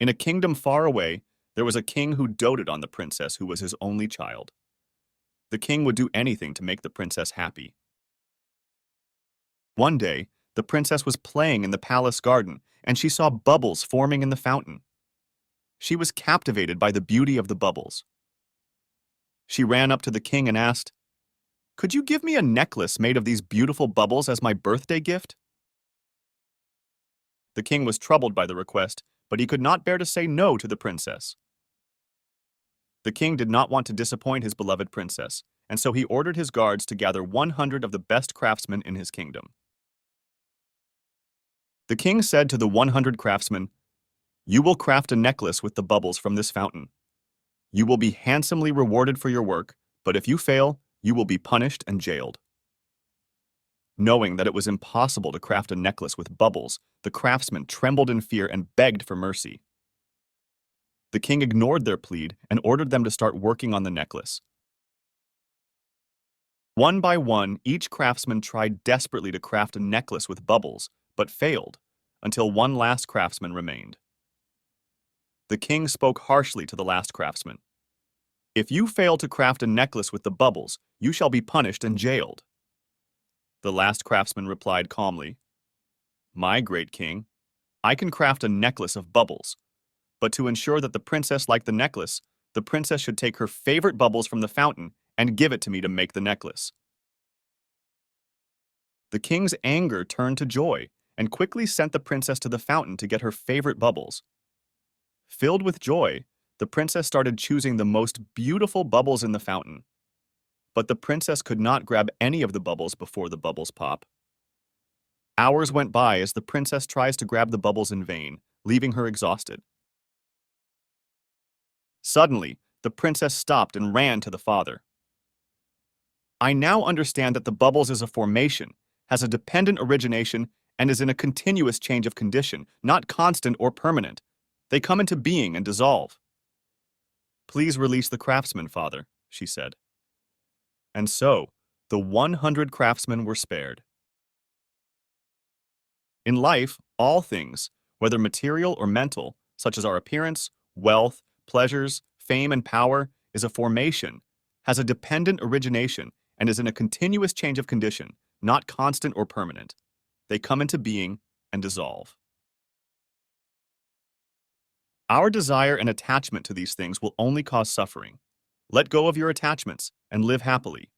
In a kingdom far away, there was a king who doted on the princess who was his only child. The king would do anything to make the princess happy. One day, the princess was playing in the palace garden, and she saw bubbles forming in the fountain. She was captivated by the beauty of the bubbles. She ran up to the king and asked, "Could you give me a necklace made of these beautiful bubbles as my birthday gift?" The king was troubled by the request, but he could not bear to say no to the princess. The king did not want to disappoint his beloved princess, and so he ordered his guards to gather 100 of the best craftsmen in his kingdom. The king said to the 100 craftsmen, "You will craft a necklace with the bubbles from this fountain. You will be handsomely rewarded for your work, but if you fail, you will be punished and jailed." Knowing that it was impossible to craft a necklace with bubbles, the craftsmen trembled in fear and begged for mercy. The king ignored their plead and ordered them to start working on the necklace. One by one, each craftsman tried desperately to craft a necklace with bubbles, but failed, until one last craftsman remained. The king spoke harshly to the last craftsman. "If you fail to craft a necklace with the bubbles, you shall be punished and jailed." The last craftsman replied calmly, "My great king, I can craft a necklace of bubbles, but to ensure that the princess liked the necklace, the princess should take her favorite bubbles from the fountain and give it to me to make the necklace." The king's anger turned to joy and quickly sent the princess to the fountain to get her favorite bubbles. Filled with joy, the princess started choosing the most beautiful bubbles in the fountain. But the princess could not grab any of the bubbles before the bubbles pop. Hours went by as the princess tries to grab the bubbles in vain, leaving her exhausted. Suddenly, the princess stopped and ran to the father. "I now understand that the bubbles is a formation, has a dependent origination, and is in a continuous change of condition, not constant or permanent. They come into being and dissolve." "Please release the craftsman, father," she said. And so, the 100 craftsmen were spared. In life, all things, whether material or mental, such as our appearance, wealth, pleasures, fame, and power, is a formation, has a dependent origination, and is in a continuous change of condition, not constant or permanent. They come into being and dissolve. Our desire and attachment to these things will only cause suffering. Let go of your attachments and live happily.